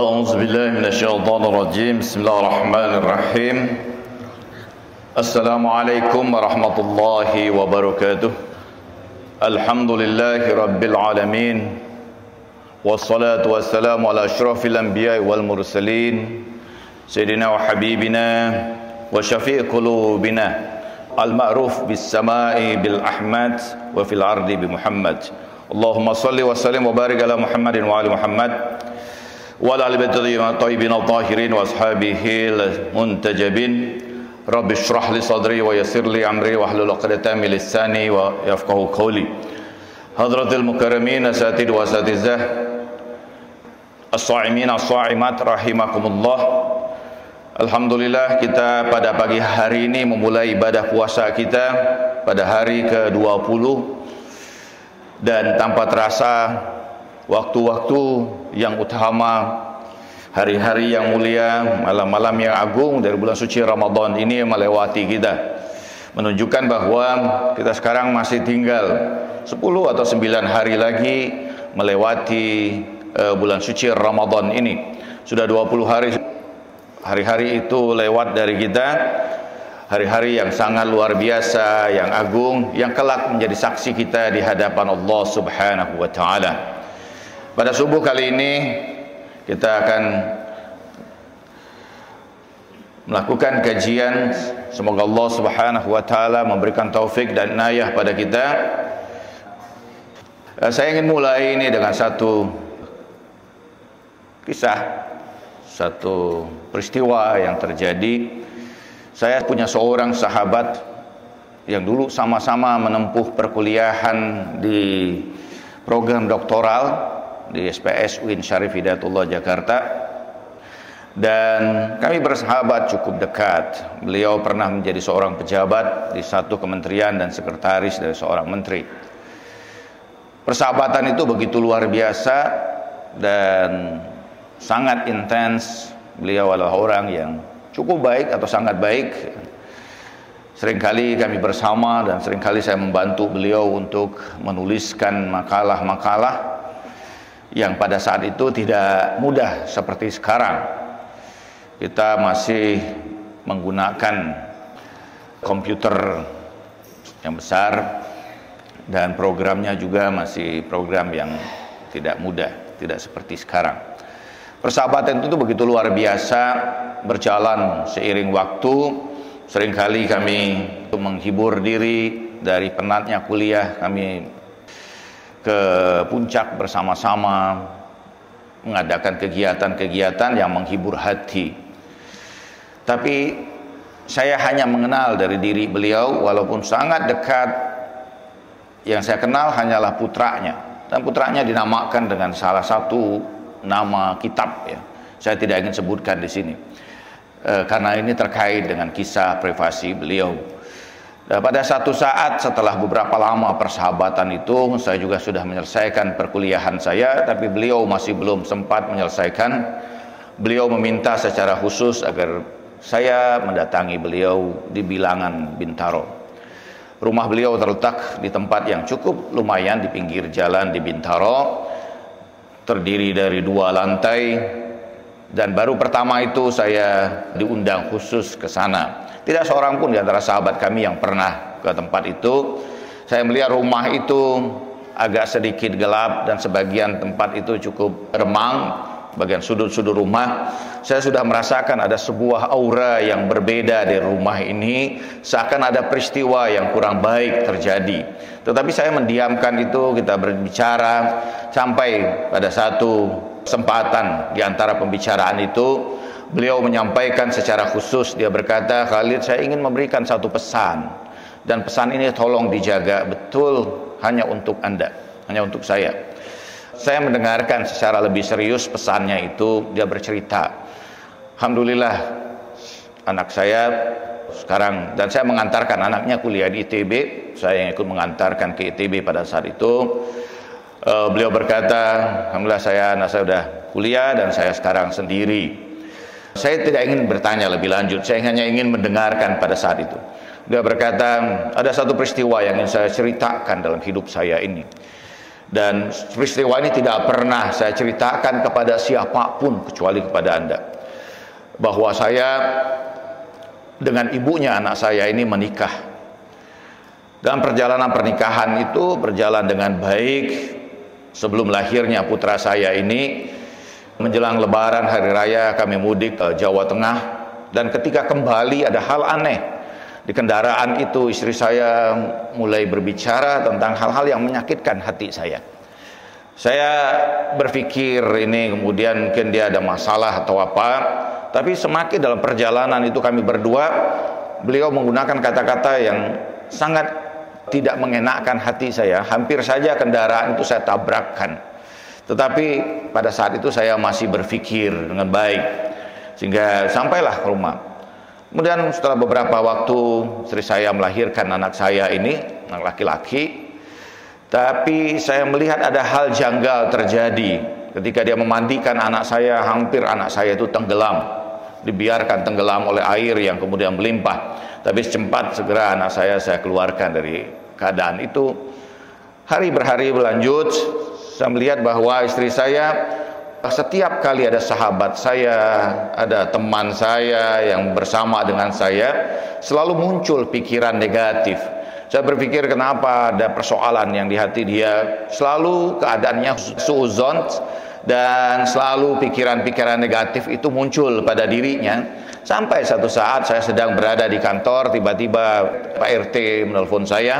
أعوذ بالله من الشيطان الرجيم بسم الله الرحمن الرحيم السلام عليكم ورحمة الله وبركاته الحمد لله رب العالمين والصلاة والسلام على أشرف الأنبياء والمرسلين سيدنا وحبيبنا وشفيع قلوبنا المعروف بالسماء بالأحمد وفي الأرض بمحمد اللهم صل وسلم وبارك على محمد وعلى محمد وعلى آل بيته الطيبين الطاهرين وأصحابه المنتجبين رب اشرح لي صدري ويسر لي أمري واحلل عقدة من لساني ويفقهوا قولي حضرة المكرمين أساتذة وأساتذة الصائمين الصائمات rahimakumullah. Alhamdulillah, kita pada pagi hari ini memulai ibadah puasa kita pada hari ke-20, dan tanpa terasa waktu-waktu yang utama, hari-hari yang mulia, malam-malam yang agung dari bulan suci Ramadan ini melewati kita, menunjukkan bahwa kita sekarang masih tinggal 10 atau 9 hari lagi melewati bulan suci Ramadan ini. Sudah 20 hari, hari-hari itu lewat dari kita, hari-hari yang sangat luar biasa, yang agung, yang kelak menjadi saksi kita di hadapan Allah Subhanahu wa Ta'ala. Pada subuh kali ini kita akan melakukan kajian. Semoga Allah Subhanahu wa Ta'ala memberikan taufik dan inayah pada kita. Saya ingin mulai ini dengan satu kisah, satu peristiwa yang terjadi. Saya punya seorang sahabat yang dulu sama-sama menempuh perkuliahan di program doktoral di SPS UIN Syarif Hidayatullah Jakarta, dan kami bersahabat cukup dekat. Beliau pernah menjadi seorang pejabat di satu kementerian dan sekretaris dari seorang menteri. Persahabatan itu begitu luar biasa dan sangat intens. Beliau adalah orang yang cukup baik atau sangat baik. Seringkali kami bersama dan seringkali saya membantu beliau untuk menuliskan makalah-makalah yang pada saat itu tidak mudah seperti sekarang. Kita masih menggunakan komputer yang besar dan programnya juga masih program yang tidak mudah, tidak seperti sekarang. Persahabatan itu begitu luar biasa, berjalan seiring waktu. Seringkali kami menghibur diri dari penatnya kuliah, kami ke puncak bersama-sama mengadakan kegiatan-kegiatan yang menghibur hati. Tapi saya hanya mengenal dari diri beliau, walaupun sangat dekat. Yang saya kenal hanyalah putranya, dan putranya dinamakan dengan salah satu nama kitab, ya. Saya tidak ingin sebutkan di sini karena ini terkait dengan kisah privasi beliau. Dan pada satu saat setelah beberapa lama persahabatan itu, saya juga sudah menyelesaikan perkuliahan saya, tapi beliau masih belum sempat menyelesaikan. Beliau meminta secara khusus agar saya mendatangi beliau di Bilangan, Bintaro. Rumah beliau terletak di tempat yang cukup lumayan di pinggir jalan di Bintaro, terdiri dari 2 lantai, dan baru pertama itu saya diundang khusus ke sana. Tidak seorang pun di antara sahabat kami yang pernah ke tempat itu. Saya melihat rumah itu agak sedikit gelap dan sebagian tempat itu cukup remang, bagian sudut-sudut rumah. Saya sudah merasakan ada sebuah aura yang berbeda di rumah ini, seakan ada peristiwa yang kurang baik terjadi. Tetapi saya mendiamkan itu, kita berbicara sampai pada satu kesempatan di antara pembicaraan itu beliau menyampaikan secara khusus. Dia berkata, "Khalid, saya ingin memberikan satu pesan, dan pesan ini tolong dijaga betul, hanya untuk Anda, hanya untuk saya." Saya mendengarkan secara lebih serius pesannya itu. Dia bercerita, "Alhamdulillah, anak saya sekarang," dan saya mengantarkan anaknya kuliah di ITB, saya yang ikut mengantarkan ke ITB pada saat itu. Beliau berkata, "Alhamdulillah, anak saya sudah kuliah dan saya sekarang sendiri." Saya tidak ingin bertanya lebih lanjut, saya hanya ingin mendengarkan pada saat itu. Dia berkata, "Ada satu peristiwa yang ingin saya ceritakan dalam hidup saya ini. Dan peristiwa ini tidak pernah saya ceritakan kepada siapapun kecuali kepada Anda, bahwa saya dengan ibunya anak saya ini menikah. Dan perjalanan pernikahan itu berjalan dengan baik. Sebelum lahirnya putra saya ini, menjelang Lebaran hari raya kami mudik ke Jawa Tengah, dan ketika kembali ada hal aneh. Di kendaraan itu istri saya mulai berbicara tentang hal-hal yang menyakitkan hati saya. Saya berpikir ini kemudian mungkin dia ada masalah atau apa. Tapi semakin dalam perjalanan itu kami berdua, beliau menggunakan kata-kata yang sangat tidak mengenakkan hati saya. Hampir saja kendaraan itu saya tabrakkan. Tetapi pada saat itu saya masih berpikir dengan baik, sehingga sampailah ke rumah. Kemudian setelah beberapa waktu istri saya melahirkan anak saya ini, anak laki-laki. Tapi saya melihat ada hal janggal terjadi ketika dia memandikan anak saya. Hampir anak saya itu tenggelam, dibiarkan tenggelam oleh air yang kemudian melimpah. Tapi segera anak saya keluarkan dari keadaan itu. Hari berhari berlanjut, saya melihat bahwa istri saya, setiap kali ada sahabat saya, ada teman saya yang bersama dengan saya, selalu muncul pikiran negatif. Saya berpikir kenapa ada persoalan yang di hati dia, selalu keadaannya suuzon, dan selalu pikiran-pikiran negatif itu muncul pada dirinya. Sampai satu saat saya sedang berada di kantor, tiba-tiba Pak RT menelpon saya.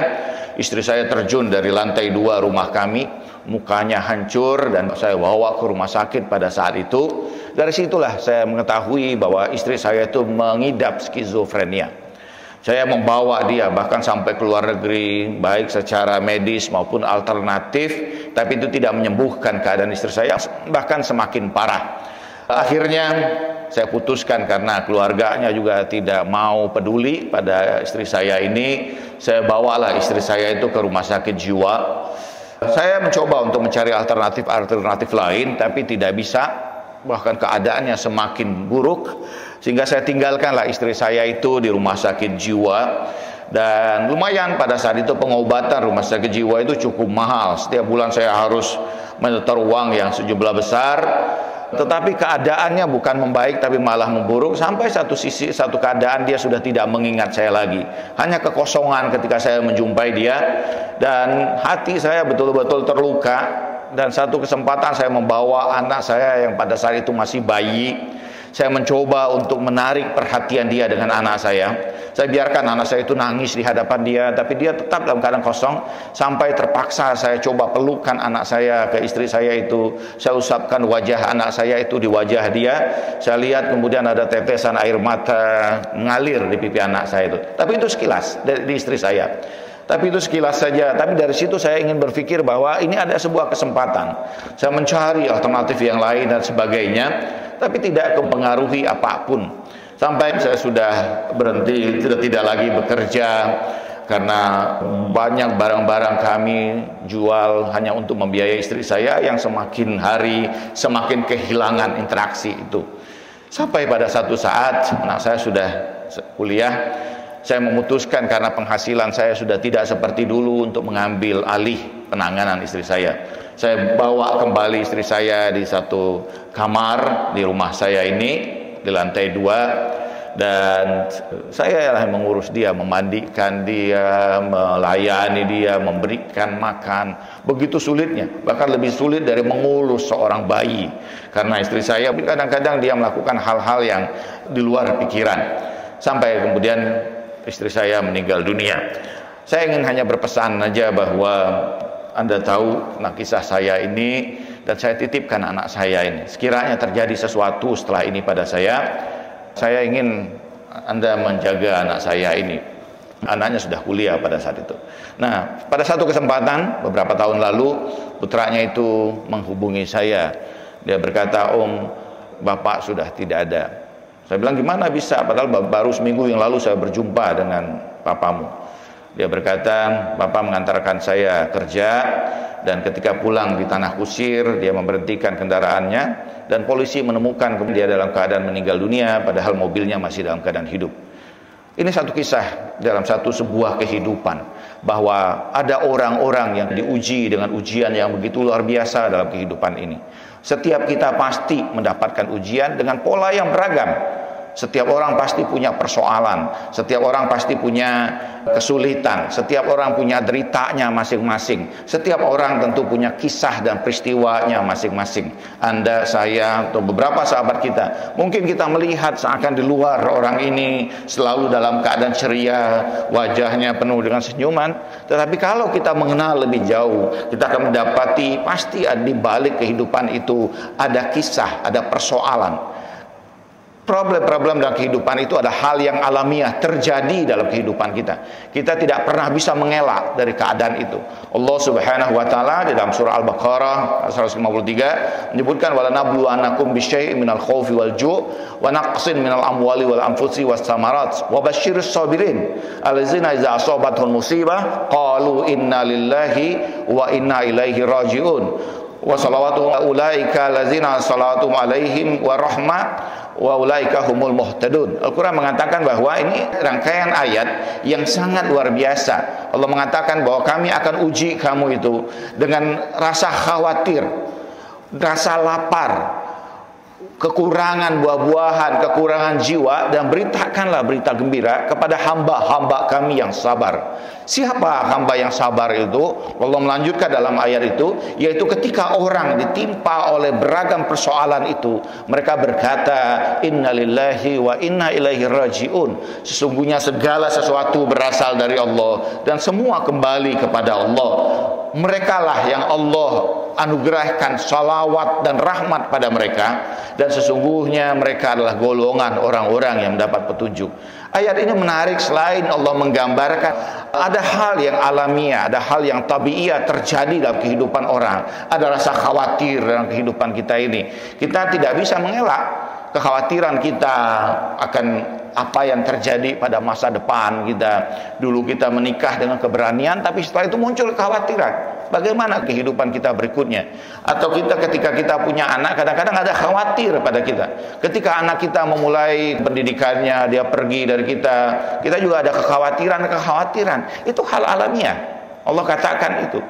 Istri saya terjun dari lantai 2 rumah kami, mukanya hancur, dan saya bawa ke rumah sakit pada saat itu. Dari situlah saya mengetahui bahwa istri saya itu mengidap skizofrenia. Saya membawa dia bahkan sampai ke luar negeri, baik secara medis maupun alternatif, tapi itu tidak menyembuhkan keadaan istri saya, bahkan semakin parah. Akhirnya saya putuskan, karena keluarganya juga tidak mau peduli pada istri saya ini, saya bawalah istri saya itu ke rumah sakit jiwa. Saya mencoba untuk mencari alternatif lain, tapi tidak bisa, bahkan keadaannya semakin buruk, sehingga saya tinggalkanlah istri saya itu di rumah sakit jiwa. Dan lumayan pada saat itu pengobatan rumah sakit jiwa itu cukup mahal. Setiap bulan saya harus menyetor uang yang sejumlah besar. Tetapi keadaannya bukan membaik, tapi malah memburuk. Sampai satu keadaan dia sudah tidak mengingat saya lagi. Hanya kekosongan ketika saya menjumpai dia. Dan hati saya betul-betul terluka. Dan satu kesempatan saya membawa anak saya yang pada saat itu masih bayi. Saya mencoba untuk menarik perhatian dia dengan anak saya. Saya biarkan anak saya itu nangis di hadapan dia, tapi dia tetap dalam keadaan kosong. Sampai terpaksa saya coba pelukan anak saya ke istri saya itu. Saya usapkan wajah anak saya itu di wajah dia. Saya lihat kemudian ada tetesan air mata mengalir di pipi anak saya itu. Tapi itu sekilas dari istri saya. Tapi itu sekilas saja. Tapi dari situ saya ingin berpikir bahwa ini ada sebuah kesempatan. Saya mencari alternatif yang lain dan sebagainya, tapi tidak mempengaruhi apapun. Sampai saya sudah berhenti, tidak lagi bekerja, karena banyak barang-barang kami jual hanya untuk membiayai istri saya yang semakin hari semakin kehilangan interaksi itu. Sampai pada satu saat anak saya sudah kuliah, saya memutuskan karena penghasilan saya sudah tidak seperti dulu untuk mengambil alih penanganan istri saya. Saya bawa kembali istri saya di satu kamar di rumah saya ini, di lantai 2, dan saya yang mengurus dia, memandikan dia, melayani dia, memberikan makan. Begitu sulitnya, bahkan lebih sulit dari mengurus seorang bayi, karena istri saya kadang-kadang dia melakukan hal-hal yang di luar pikiran. Sampai kemudian istri saya meninggal dunia. Saya ingin hanya berpesan saja bahwa Anda tahu kisah saya ini, dan saya titipkan anak saya ini. Sekiranya terjadi sesuatu setelah ini pada saya ingin Anda menjaga anak saya ini. Anaknya sudah kuliah pada saat itu. Nah, pada satu kesempatan beberapa tahun lalu, putranya itu menghubungi saya. Dia berkata, "Om, Bapak sudah tidak ada." Saya bilang, "Gimana bisa? Padahal baru seminggu yang lalu saya berjumpa dengan papamu." Dia berkata, "Bapak mengantarkan saya kerja, dan ketika pulang di Tanah Kusir, dia memberhentikan kendaraannya, dan polisi menemukan dia dalam keadaan meninggal dunia, padahal mobilnya masih dalam keadaan hidup." Ini satu kisah dalam sebuah kehidupan, bahwa ada orang-orang yang diuji dengan ujian yang begitu luar biasa dalam kehidupan ini. Setiap kita pasti mendapatkan ujian dengan pola yang beragam. Setiap orang pasti punya persoalan, setiap orang pasti punya kesulitan, setiap orang punya deritanya masing-masing, setiap orang tentu punya kisah dan peristiwanya masing-masing. Anda, saya, atau beberapa sahabat kita, mungkin kita melihat seakan di luar orang ini selalu dalam keadaan ceria, wajahnya penuh dengan senyuman. Tetapi kalau kita mengenal lebih jauh, kita akan mendapati pasti di balik kehidupan itu ada kisah, ada persoalan. Problem-problem dalam kehidupan itu ada hal yang alamiah terjadi dalam kehidupan kita. Kita tidak pernah bisa mengelak dari keadaan itu. Allah Subhanahu wa taala di dalam surah Al-Baqarah 153 menyebutkan wala nabluwannakum bisyai'in minal khaufi wal ju' wa naqsin minal amwali wal anfusi was samarat wa basyirus sabirin allazina idza asabatuhum musibah qalu inna lillahi wa inna ilaihi raji'un wa salawatu ulaika allazina salatu alaihim wa rahmah wa ulaika humul muhtadun. Al-Quran mengatakan bahwa ini rangkaian ayat yang sangat luar biasa. Allah mengatakan bahwa kami akan uji kamu itu dengan rasa khawatir, rasa lapar, kekurangan buah-buahan, kekurangan jiwa, dan beritakanlah berita gembira kepada hamba-hamba kami yang sabar. Siapa hamba yang sabar itu? Allah melanjutkan dalam ayat itu, yaitu ketika orang ditimpa oleh beragam persoalan itu, mereka berkata, innalillahi wa inna ilaihi raji'un. Sesungguhnya segala sesuatu berasal dari Allah dan semua kembali kepada Allah. Merekalah yang Allah anugerahkan salawat dan rahmat pada mereka, dan sesungguhnya mereka adalah golongan orang-orang yang mendapat petunjuk. Ayat ini menarik. Selain Allah menggambarkan ada hal yang alamiah, ada hal yang tabiiyah terjadi dalam kehidupan orang, ada rasa khawatir dalam kehidupan kita ini. Kita tidak bisa mengelak kekhawatiran kita akan apa yang terjadi pada masa depan kita. Dulu kita menikah dengan keberanian, tapi setelah itu muncul kekhawatiran. Bagaimana kehidupan kita berikutnya? Atau kita ketika kita punya anak, kadang-kadang ada khawatir pada kita. Ketika anak kita memulai pendidikannya, dia pergi dari kita juga ada kekhawatiran. Itu hal alamiah. Allah katakan itu.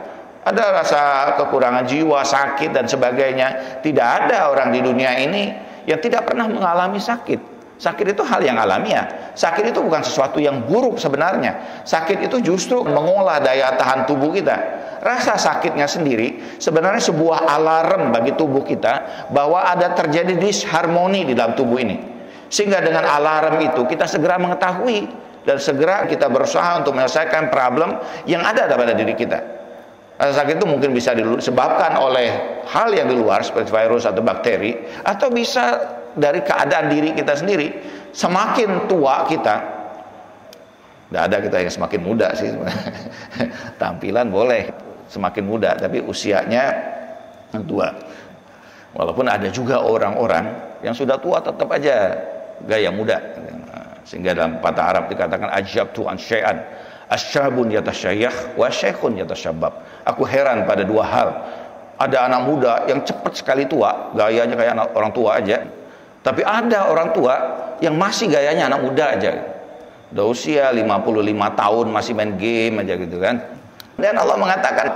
Ada rasa kekurangan jiwa, sakit dan sebagainya. Tidak ada orang di dunia ini yang tidak pernah mengalami sakit. Sakit itu hal yang alamiah. Sakit itu bukan sesuatu yang buruk sebenarnya. Sakit itu justru mengolah daya tahan tubuh kita. Rasa sakitnya sendiri sebenarnya sebuah alarm bagi tubuh kita bahwa ada terjadi disharmoni di dalam tubuh ini. Sehingga dengan alarm itu kita segera mengetahui dan segera kita berusaha untuk menyelesaikan problem yang ada pada diri kita. Rasa sakit itu mungkin bisa disebabkan oleh hal yang di luar seperti virus atau bakteri, atau bisa dari keadaan diri kita sendiri. Semakin tua kita, tidak ada kita yang semakin muda sih. Tampilan boleh semakin muda, tapi usianya tua. Walaupun ada juga orang-orang yang sudah tua tetap aja gaya muda. Sehingga dalam patah Arab dikatakan ajabtu an syai'an asyabun yatasyayyakh wa syekhun yatasyabbab. Aku heran pada dua hal. Ada anak muda yang cepat sekali tua, gayanya kayak anak orang tua aja. Tapi ada orang tua yang masih gayanya anak muda aja. Udah usia 55 tahun masih main game aja gitu kan. Dan Allah mengatakan,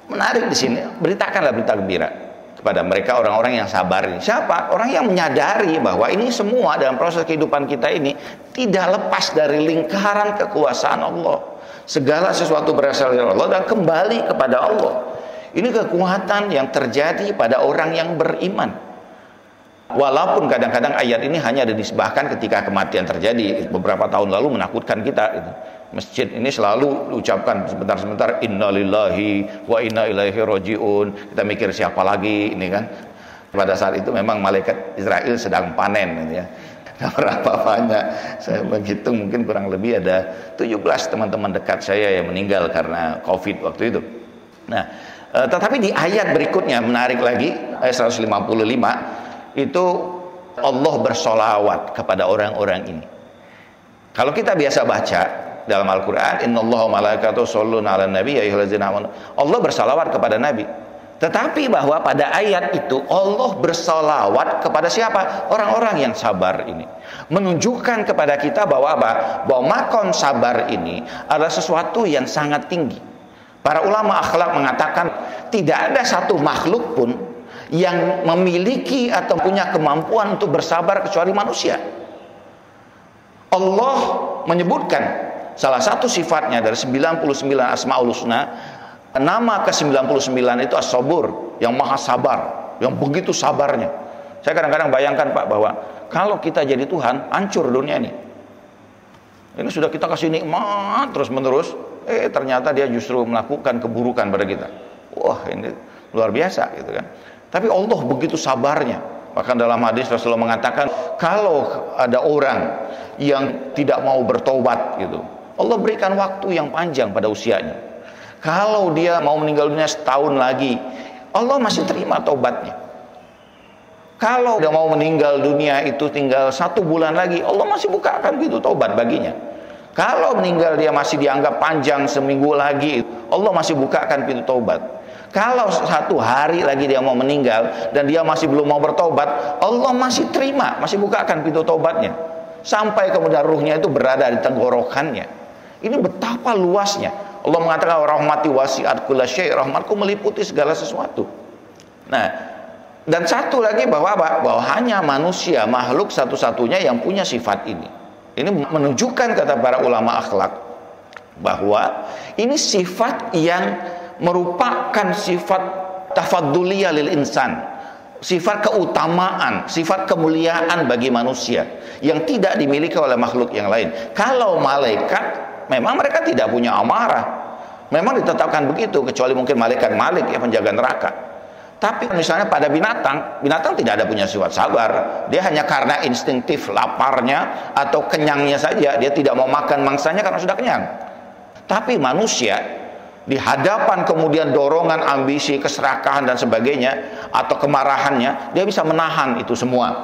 menarik di sini, beritakanlah berita gembira kepada mereka orang-orang yang sabar ini. Siapa? Orang yang menyadari bahwa ini semua dalam proses kehidupan kita ini tidak lepas dari lingkaran kekuasaan Allah. Segala sesuatu berasal dari Allah dan kembali kepada Allah. Ini kekuatan yang terjadi pada orang yang beriman. Walaupun kadang-kadang ayat ini hanya dinisbahkan ketika kematian terjadi. Beberapa tahun lalu menakutkan kita gitu. Masjid ini selalu diucapkan sebentar-sebentar innalillahi wa inna ilaihi raji'un. Kita mikir siapa lagi ini kan. Pada saat itu memang malaikat Israel sedang panen gitu ya. Berapa banyak, saya menghitung mungkin kurang lebih ada 17 teman-teman dekat saya yang meninggal karena COVID waktu itu. Nah, tetapi di ayat berikutnya menarik lagi, ayat 155 itu Allah bersolawat kepada orang-orang ini. Kalau kita biasa baca dalam Al-Quran, innallaha malaikatahu shalluna 'alan nabi ya ayyuhallazina amanu, Allah bersalawat kepada Nabi. Tetapi bahwa pada ayat itu Allah bersolawat kepada siapa? Orang-orang yang sabar ini. Menunjukkan kepada kita bahwa apa? Bahwa makam sabar ini adalah sesuatu yang sangat tinggi. Para ulama akhlak mengatakan tidak ada satu makhluk pun yang memiliki atau punya kemampuan untuk bersabar kecuali manusia. Allah menyebutkan salah satu sifatnya dari 99 Asmaul Husna, nama ke-99 itu As-Sabur, yang maha sabar, yang begitu sabarnya. Saya kadang-kadang bayangkan Pak, bahwa kalau kita jadi Tuhan, hancur dunia ini. Ini sudah kita kasih nikmat terus-menerus, ternyata dia justru melakukan keburukan pada kita. Wah, ini luar biasa gitu kan. Tapi Allah begitu sabarnya. Bahkan dalam hadis Rasulullah mengatakan, kalau ada orang yang tidak mau bertobat gitu, Allah berikan waktu yang panjang pada usianya. Kalau dia mau meninggal dunia setahun lagi, Allah masih terima taubatnya. Kalau dia mau meninggal dunia itu tinggal 1 bulan lagi, Allah masih bukakan pintu taubat baginya. Kalau meninggal dia masih dianggap panjang seminggu lagi, Allah masih bukakan pintu taubat. Kalau 1 hari lagi dia mau meninggal dan dia masih belum mau bertobat, Allah masih terima, masih bukakan pintu taubatnya. Sampai kemudian ruhnya itu berada di tenggorokannya. Ini betapa luasnya. Allah mengatakan rahmati wasi'at kulla syai', rahmatku meliputi segala sesuatu. Nah, dan satu lagi bahwa apa? Bahwa hanya manusia, makhluk satu-satunya yang punya sifat ini. Ini menunjukkan, kata para ulama akhlak, bahwa ini sifat yang merupakan sifat tafadduliyah lil insan, sifat keutamaan, sifat kemuliaan bagi manusia yang tidak dimiliki oleh makhluk yang lain. Kalau malaikat memang mereka tidak punya amarah, memang ditetapkan begitu, kecuali mungkin malaikat Malik yang penjaga neraka. Tapi misalnya pada binatang tidak ada punya sifat sabar. Dia hanya karena instinktif laparnya atau kenyangnya saja, dia tidak mau makan mangsanya karena sudah kenyang. Tapi manusia di hadapan kemudian dorongan, ambisi, keserakahan dan sebagainya, atau kemarahannya, dia bisa menahan itu semua.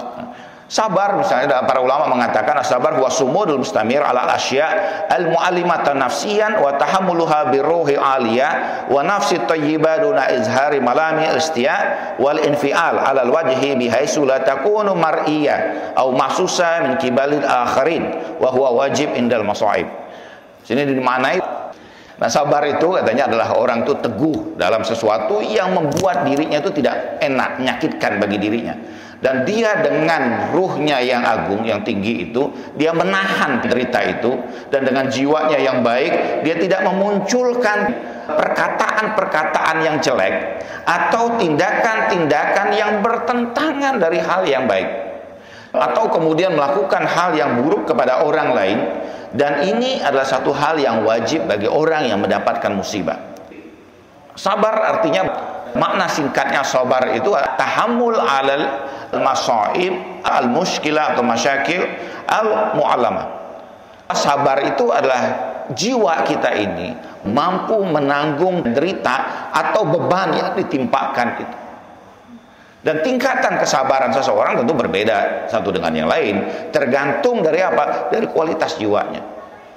Sabar, misalnya para ulama mengatakan sabar huwa sumudul mustamir ala asya al mu'allimatan nafsiyan wa tahammuluha biruhi aliyah wa nafsi thayyibah duna izhari malami istiya wal infial ala alwajhi bihaitsu la takunu mar'iyah au mahsusa min kibalil akharin wa huwa wajib indal masaib. Sini dimaknai, nah sabar itu katanya adalah orang itu teguh dalam sesuatu yang membuat dirinya itu tidak enak, menyakitkan bagi dirinya. Dan dia dengan ruhnya yang agung, yang tinggi itu, dia menahan derita itu. Dan dengan jiwanya yang baik, dia tidak memunculkan perkataan-perkataan yang jelek atau tindakan-tindakan yang bertentangan dari hal yang baik, atau kemudian melakukan hal yang buruk kepada orang lain. Dan ini adalah satu hal yang wajib bagi orang yang mendapatkan musibah. Sabar artinya, makna singkatnya sabar itu tahammul alal masaib al muskilah atau masyakil al mu'allamah. Sabar itu adalah jiwa kita ini mampu menanggung derita atau beban yang ditimpakan itu. Dan tingkatan kesabaran seseorang tentu berbeda satu dengan yang lain, tergantung dari apa? Dari kualitas jiwanya.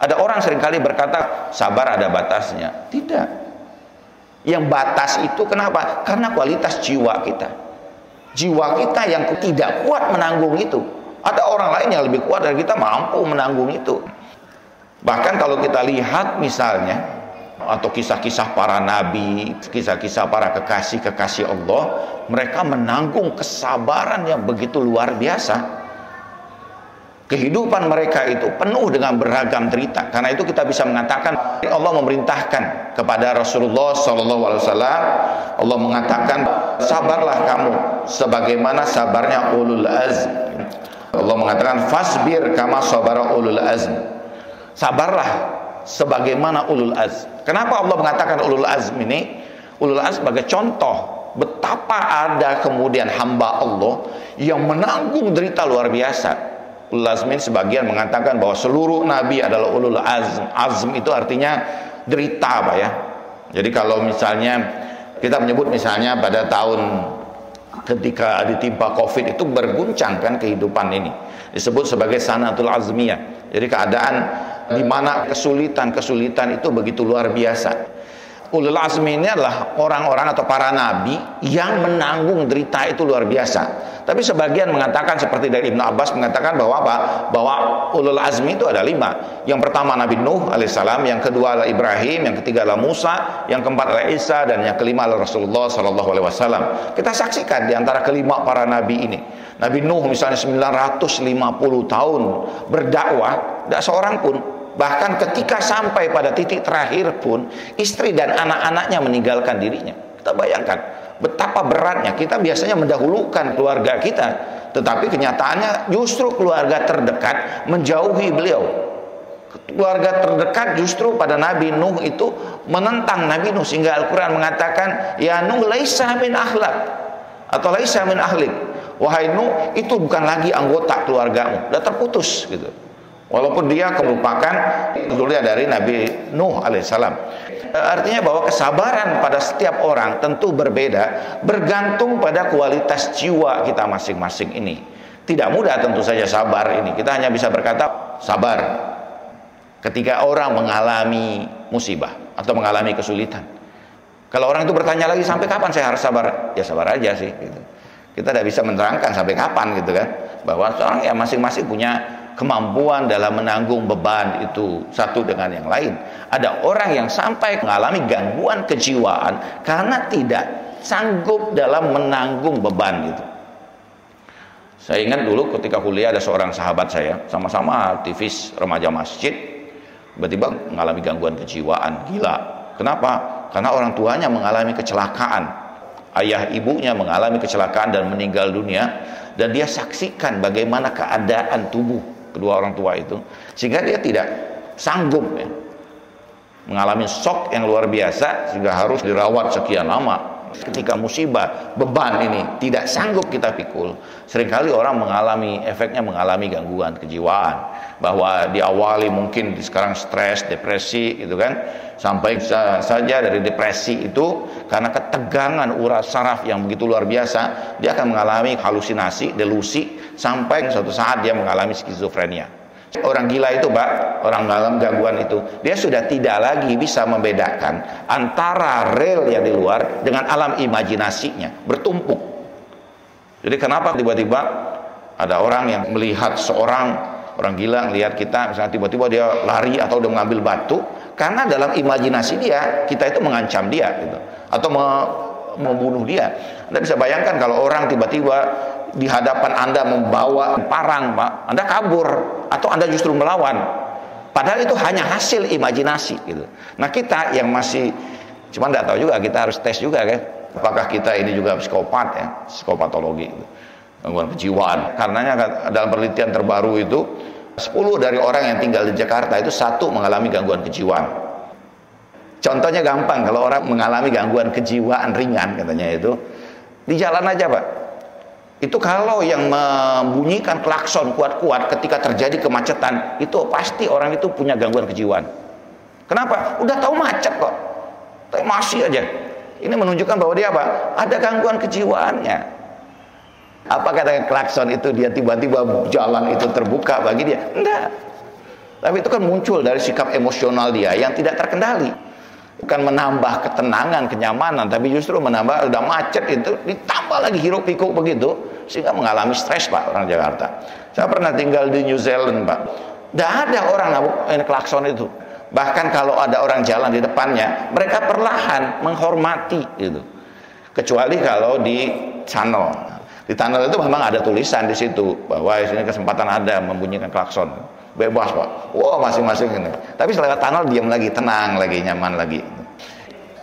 Ada orang seringkali berkata sabar ada batasnya. Tidak. Yang batas itu kenapa? Karena kualitas jiwa kita. Jiwa kita yang tidak kuat menanggung itu. Ada orang lain yang lebih kuat dari kita mampu menanggung itu. Bahkan kalau kita lihat misalnya, atau kisah-kisah para nabi, kisah-kisah para kekasih-kekasih Allah, mereka menanggung kesabaran yang begitu luar biasa. Kehidupan mereka itu penuh dengan beragam derita. Karena itu kita bisa mengatakan Allah memerintahkan kepada Rasulullah SAW. Allah mengatakan sabarlah kamu sebagaimana sabarnya ulul azm. Allah mengatakan fasbir kama sabara ulul azm. Sabarlah sebagaimana ulul azm. Kenapa Allah mengatakan ulul azm ini? Ulul azm sebagai contoh betapa ada kemudian hamba Allah yang menanggung derita luar biasa. Ulul azmin sebagian mengatakan bahwa seluruh nabi adalah ulul azm. Azm itu artinya derita, Pak ya. Jadi kalau misalnya kita menyebut misalnya pada tahun ketika ditimpa Covid itu berguncang kan kehidupan ini. Disebut sebagai sanatul azmiyah. Jadi keadaan di mana kesulitan-kesulitan itu begitu luar biasa. ulul azmi ini adalah orang-orang atau para nabi yang menanggung derita itu luar biasa. Tapi sebagian mengatakan, seperti dari Ibnu Abbas mengatakan bahwa apa? Bahwa ulul azmi itu ada 5. Yang pertama Nabi Nuh alaihissalam, yang kedua adalah Ibrahim, yang ketiga adalah Musa, yang keempat adalah Isa, dan yang kelima adalah Rasulullah sallallahu alaihi wasallam. Kita saksikan di antara kelima para nabi ini. Nabi Nuh misalnya 950 tahun berdakwah, tidak seorang pun. Bahkan ketika sampai pada titik terakhir pun, istri dan anak-anaknya meninggalkan dirinya. Kita bayangkan betapa beratnya. Kita biasanya mendahulukan keluarga kita, tetapi kenyataannya justru keluarga terdekat menjauhi beliau. Keluarga terdekat justru pada Nabi Nuh itu menentang Nabi Nuh, sehingga Al-Quran mengatakan, ya Nuh laisa min ahlak, atau laisa min ahlik. Wahai Nuh, itu bukan lagi anggota keluargamu, sudah terputus gitu. Walaupun dia merupakan keturunan dari Nabi Nuh alaihissalam. Artinya bahwa kesabaran pada setiap orang tentu berbeda, bergantung pada kualitas jiwa kita masing-masing ini. Tidak mudah tentu saja sabar ini. Kita hanya bisa berkata sabar ketika orang mengalami musibah atau mengalami kesulitan. Kalau orang itu bertanya lagi, sampai kapan saya harus sabar? Ya sabar aja sih gitu. Kita tidak bisa menerangkan sampai kapan gitu kan. Bahwa orang ya masing-masing punya kemampuan dalam menanggung beban itu satu dengan yang lain. Ada orang yang sampai mengalami gangguan kejiwaan karena tidak sanggup dalam menanggung beban itu. Saya ingat dulu ketika kuliah ada seorang sahabat saya, sama-sama aktivis remaja masjid, tiba-tiba mengalami gangguan kejiwaan, gila. Kenapa? Karena orang tuanya mengalami kecelakaan. Ayah ibunya mengalami kecelakaan dan meninggal dunia, dan dia saksikan bagaimana keadaan tubuh kedua orang tua itu, sehingga dia tidak sanggup ya, mengalami shock yang luar biasa sehingga harus dirawat sekian lama. Ketika musibah, beban ini tidak sanggup kita pikul, seringkali orang mengalami efeknya, mengalami gangguan kejiwaan, bahwa diawali mungkin sekarang stres, depresi gitu kan, sampai saja dari depresi itu karena ketegangan urat saraf yang begitu luar biasa, dia akan mengalami halusinasi, delusi, sampai suatu saat dia mengalami skizofrenia. Orang gila itu Pak, orang dalam gangguan itu, dia sudah tidak lagi bisa membedakan antara real yang di luar dengan alam imajinasinya, bertumpuk. Jadi kenapa tiba-tiba ada orang yang melihat seorang orang gila melihat kita, misalnya tiba-tiba dia lari atau dia mengambil batu, karena dalam imajinasi dia, kita itu mengancam dia gitu, atau membunuh dia. Anda bisa bayangkan kalau orang tiba-tiba di hadapan Anda membawa parang, Pak, Anda kabur atau Anda justru melawan. Padahal itu hanya hasil imajinasi gitu. Nah, kita yang masih cuma tidak tahu juga, kita harus tes juga kan. Apakah kita ini juga psikopat ya, psikopatologi gitu. Gangguan kejiwaan. Karenanya dalam penelitian terbaru itu 10 dari orang yang tinggal di Jakarta itu 1 mengalami gangguan kejiwaan. Contohnya gampang, kalau orang mengalami gangguan kejiwaan ringan katanya itu di jalan aja Pak. Itu kalau yang membunyikan klakson kuat-kuat ketika terjadi kemacetan, itu pasti orang itu punya gangguan kejiwaan. Kenapa? Udah tahu macet kok, tapi masih aja. Ini menunjukkan bahwa dia apa? Ada gangguan kejiwaannya. Apa kata klakson itu dia tiba-tiba jalan itu terbuka bagi dia? Enggak. Tapi itu kan muncul dari sikap emosional dia yang tidak terkendali. Bukan menambah ketenangan, kenyamanan, tapi justru menambah, udah macet itu ditambah lagi hiruk pikuk begitu, sehingga mengalami stres Pak orang Jakarta. Saya pernah tinggal di New Zealand Pak, tidak ada orang klakson itu. Bahkan kalau ada orang jalan di depannya, mereka perlahan menghormati gitu. Kecuali kalau di tunnel. Di tunnel itu memang ada tulisan di situ bahwa di sini kesempatan ada membunyikan klakson. Bebas Pak, wow masing-masing ini. Tapi setelah tunnel diam lagi, tenang lagi, nyaman lagi.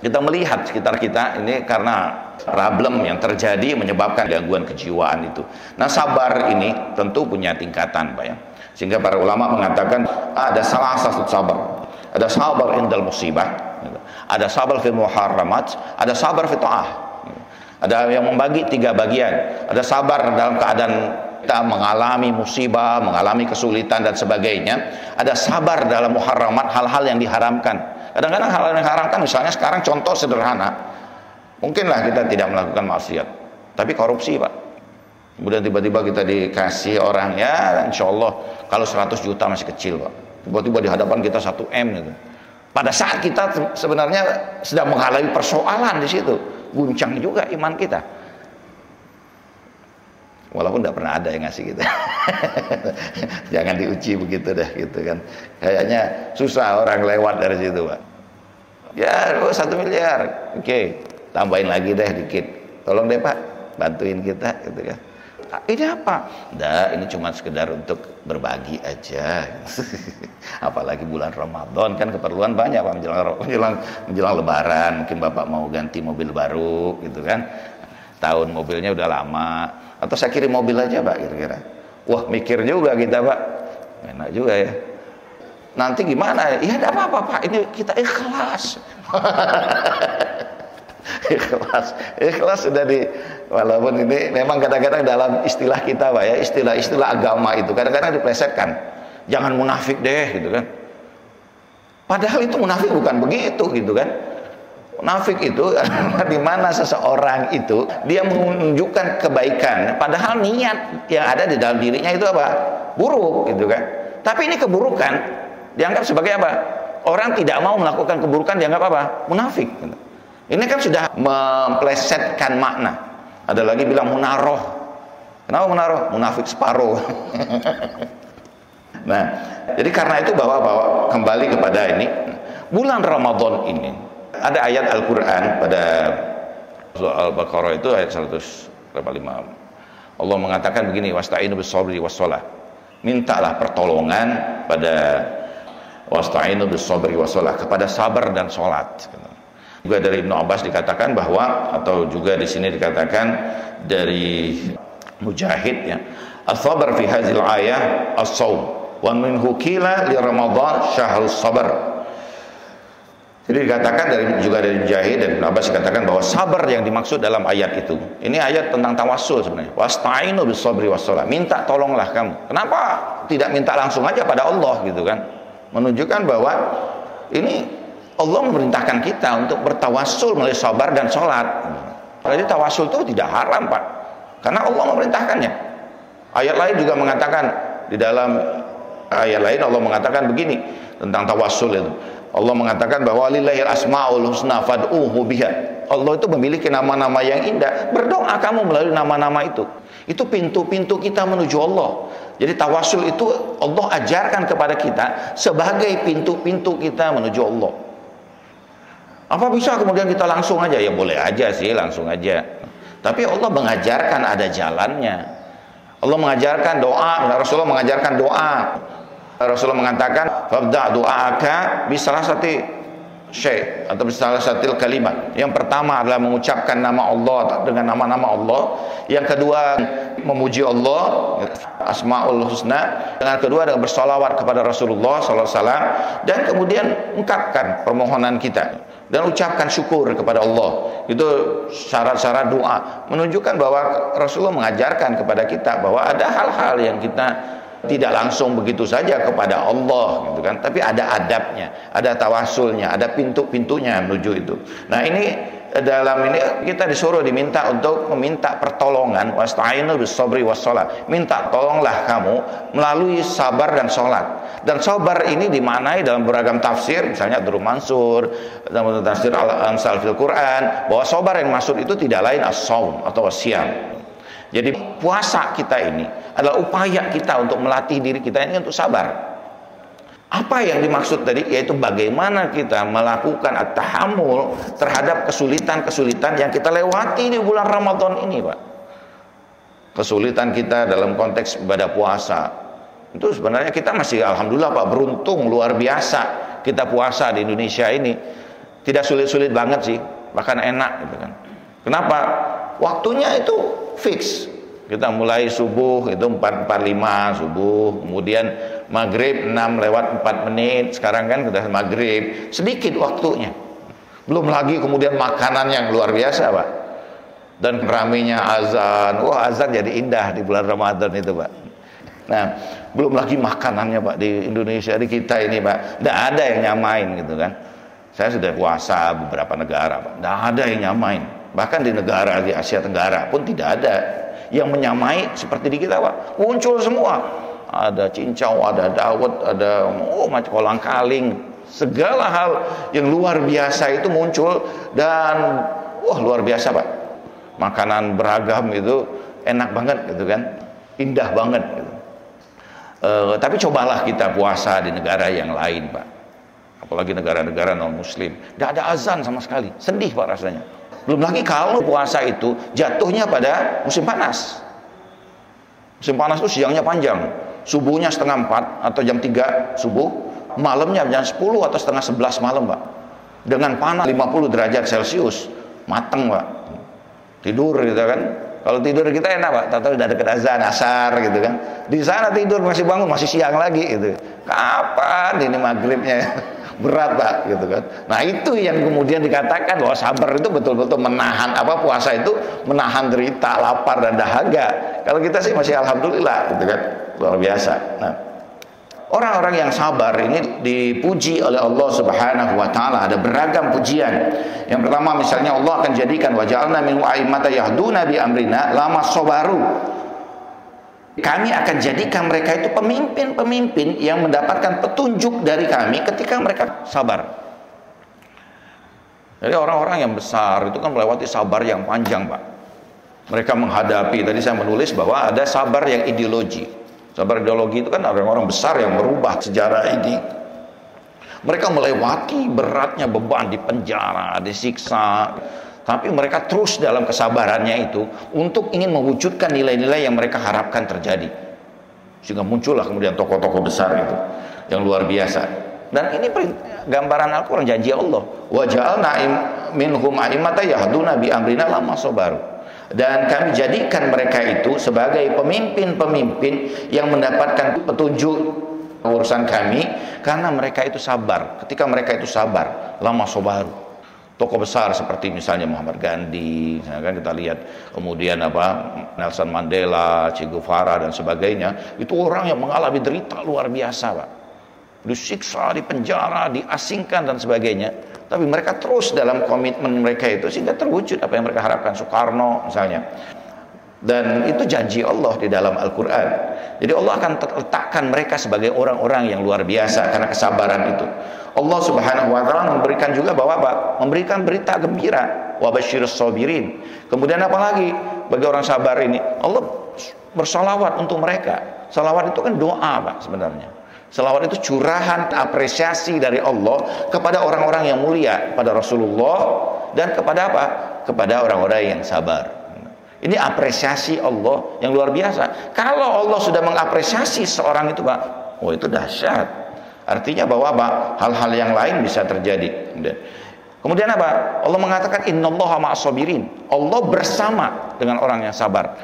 Kita melihat sekitar kita ini karena problem yang terjadi menyebabkan gangguan kejiwaan itu. Nah sabar ini tentu punya tingkatan Pak ya. Sehingga para ulama mengatakan ada salah satu sabar. Ada sabar indal musibah, ada sabar fil muharramat, ada sabar fi ta'ah. Ada yang membagi 3 bagian. Ada sabar dalam keadaan kita mengalami musibah, mengalami kesulitan dan sebagainya. Ada sabar dalam muharramat, hal-hal yang diharamkan. Kadang-kadang hal yang diharamkan, misalnya sekarang contoh sederhana, mungkinlah kita tidak melakukan maksiat, tapi korupsi Pak. Kemudian tiba-tiba kita dikasih orang, ya insya Allah kalau 100 juta masih kecil Pak, tiba-tiba di hadapan kita 1 M gitu. Pada saat kita sebenarnya sedang menghadapi persoalan di situ, guncang juga iman kita. Walaupun tidak pernah ada yang ngasih gitu. Jangan diuji begitu deh, gitu kan. Kayaknya susah orang lewat dari situ, Pak. Ya, 1 miliar. Oke, tambahin lagi deh dikit. Tolong deh, Pak, bantuin kita, gitu kan. Ini apa? Nggak, ini cuma sekedar untuk berbagi aja. Apalagi bulan Ramadan kan keperluan banyak, Pak, menjelang Lebaran. Mungkin Bapak mau ganti mobil baru, gitu kan. Tahun mobilnya udah lama. Atau saya kirim mobil aja, Pak, kira-kira. Wah, mikir juga kita, Pak. Enak juga ya. Nanti gimana? Ya enggak apa-apa, Pak. Ini kita ikhlas. Ikhlas sudah walaupun ini memang kadang-kadang dalam istilah kita, Pak, ya, istilah agama itu kadang-kadang diplesetkan. Jangan munafik deh, gitu kan. Padahal itu munafik bukan begitu, gitu kan. Munafik itu di mana seseorang itu dia menunjukkan kebaikan, padahal niat yang ada di dalam dirinya itu apa? Buruk, gitu kan. Tapi ini keburukan dianggap sebagai apa? Orang tidak mau melakukan keburukan dianggap apa? Munafik, gitu. Ini kan sudah memplesetkan makna. Ada lagi bilang munaroh. Kenapa munaroh? Munafik separuh. Nah, jadi karena itu bahwa kembali kepada ini, bulan Ramadan ini ada ayat Al-Quran pada Al-Baqarah itu ayat 105. Allah mengatakan begini, wasta'inu bis-sabri was-shalah. Mintalah pertolongan pada wasta'inu bis-sabri was-shalah, kepada sabar dan salat. Juga dari Ibnu Abbas dikatakan bahwa, atau juga di sini dikatakan dari Mujahid, ya, as-sabar fi hadzal ayah as-shaum wa minhu qila li Ramadan syahrus sabar. Jadi dikatakan juga dari Mujahid dan Ibnu Abbas dikatakan bahwa sabar yang dimaksud dalam ayat itu, ini ayat tentang tawassul sebenarnya. Wasta'inu bis-sabri was-shalah. Minta tolonglah kamu. Kenapa tidak minta langsung aja pada Allah, gitu kan? Menunjukkan bahwa ini Allah memerintahkan kita untuk bertawassul melalui sabar dan sholat. Jadi tawassul itu tidak haram, Pak, karena Allah memerintahkannya. Ayat lain juga mengatakan, di dalam ayat lain Allah mengatakan begini tentang tawassul itu. Allah mengatakan bahwa lillahil asmaul husna fad'uhu biha. Allah itu memiliki nama-nama yang indah. Berdoa kamu melalui nama-nama itu. Itu pintu-pintu kita menuju Allah. Jadi tawassul itu Allah ajarkan kepada kita sebagai pintu-pintu kita menuju Allah. Apa bisa kemudian kita langsung aja? Ya boleh aja sih, langsung aja. Tapi Allah mengajarkan ada jalannya. Allah mengajarkan doa. Rasulullah mengajarkan doa. Rasulullah mengatakan, "Fabda' du'aka bi salasati syai' atau bi salasatil kalimat." Yang pertama adalah mengucapkan nama Allah dengan nama-nama Allah. Yang kedua memuji Allah, Asmaul Husna. Yang kedua adalah bersolawat kepada Rasulullah SAW. Dan kemudian ungkapkan permohonan kita dan ucapkan syukur kepada Allah. Itu syarat-syarat doa, menunjukkan bahwa Rasulullah mengajarkan kepada kita bahwa ada hal-hal yang kita tidak langsung begitu saja kepada Allah, gitu kan, tapi ada adabnya, ada tawassulnya, ada pintu-pintunya menuju itu. Nah, ini dalam ini kita disuruh diminta untuk meminta pertolongan, wasta'inu bis-sabri was-shalah. Minta tolonglah kamu melalui sabar dan sholat. Dan sabar ini dimaknai dalam beragam tafsir, misalnya Abdul Mansur dalam tafsir Al-Amsal fil Quran, bahwa sabar yang maksud itu tidak lain as-shaum atau as-siyam. Jadi puasa kita ini adalah upaya kita untuk melatih diri kita ini untuk sabar. Apa yang dimaksud tadi? Yaitu bagaimana kita melakukan at-tahammul terhadap kesulitan-kesulitan yang kita lewati di bulan Ramadan ini, Pak. Kesulitan kita dalam konteks ibadah puasa. Itu sebenarnya kita masih alhamdulillah, Pak, beruntung luar biasa kita puasa di Indonesia ini. Tidak sulit-sulit banget sih, bahkan enak, gitu kan. Kenapa? Waktunya itu fix. Kita mulai subuh itu 4.45 subuh, kemudian maghrib 6:04. Sekarang kan sudah maghrib, sedikit waktunya. Belum lagi kemudian makanan yang luar biasa, Pak. Dan ramenya azan. Wah, azan jadi indah di bulan Ramadan itu, Pak. Nah, belum lagi makanannya, Pak, di Indonesia, di kita ini, Pak. Tidak ada yang nyamain, gitu kan. Saya sudah puasa beberapa negara, Pak. Tidak ada yang nyamain. Bahkan di negara di Asia Tenggara pun tidak ada yang menyamai seperti di kita, Pak. Muncul semua. Ada cincau, ada dawet, ada macam kolang kaling, Segala hal yang luar biasa itu muncul, dan wah luar biasa Pak. Makanan beragam itu enak banget gitu kan, indah banget gitu. Tapi cobalah kita puasa di negara yang lain Pak, apalagi negara-negara non muslim, gak ada azan sama sekali, sedih Pak rasanya. Belum lagi kalau puasa itu jatuhnya pada musim panas. Musim panas itu siangnya panjang, subuhnya 3:30 atau jam 3 subuh, malamnya jam 10 atau setengah 11 malam Pak, dengan panas 50 derajat Celcius, mateng Pak, tidur gitu kan. Kalau tidur kita enak Pak, tahu udah deket azan asar gitu kan, di sana tidur masih bangun masih siang lagi gitu. Kapan ini maghribnya? Berat Pak gitu kan. Nah itu yang kemudian dikatakan bahwa sabar itu betul-betul menahan, puasa itu menahan derita, lapar dan dahaga. Kalau kita sih masih alhamdulillah gitu kan, luar biasa. Nah, orang-orang yang sabar ini dipuji oleh Allah Subhanahu wa taala, ada beragam pujian. Yang pertama misalnya Allah akan jadikan wa ja'alna minhum a'immatan yahduna bi amrina lama sabaru. Kami akan jadikan mereka itu pemimpin-pemimpin yang mendapatkan petunjuk dari kami ketika mereka sabar. Jadi orang-orang yang besar itu kan melewati sabar yang panjang Pak. Mereka menghadapi, tadi saya menulis bahwa ada sabar yang ideologi. Sabar ideologi itu kan orang-orang besar yang merubah sejarah ini. Mereka melewati beratnya beban di penjara, disiksa, tapi mereka terus dalam kesabarannya itu untuk ingin mewujudkan nilai-nilai yang mereka harapkan terjadi. Sehingga muncullah kemudian tokoh-tokoh besar itu yang luar biasa. Dan ini gambaran Al-Quran, janji Allah. Wa ja'alna minhum a'immatan yahduna bi amrina lamma sabaru. Dan kami jadikan mereka itu sebagai pemimpin-pemimpin yang mendapatkan petunjuk urusan kami karena mereka itu sabar. Ketika mereka itu sabar, lama sabaru. Tokoh besar seperti misalnya Muhammad Gandhi, kan kita lihat, kemudian Nelson Mandela, Che Guevara dan sebagainya, itu orang yang mengalami derita luar biasa Pak, disiksa, dipenjara, diasingkan dan sebagainya, tapi mereka terus dalam komitmen mereka itu sehingga terwujud apa yang mereka harapkan. Soekarno misalnya, dan itu janji Allah di dalam Al-Quran. Jadi Allah akan letakkan mereka sebagai orang-orang yang luar biasa karena kesabaran itu. Allah Subhanahu wa taala memberikan juga bahwa memberikan berita gembira, wa basyirus sabirin. Kemudian apa lagi bagi orang sabar ini? Allah bersalawat untuk mereka. Salawat itu kan doa Pak sebenarnya. Salawat itu curahan apresiasi dari Allah kepada orang-orang yang mulia, pada Rasulullah dan kepada kepada orang-orang yang sabar. Ini apresiasi Allah yang luar biasa. Kalau Allah sudah mengapresiasi seorang itu Pak, oh itu dahsyat. Artinya bahwa hal-hal yang lain bisa terjadi. Kemudian Allah mengatakan innallaha ma'as-sabirin. Allah bersama dengan orang yang sabar.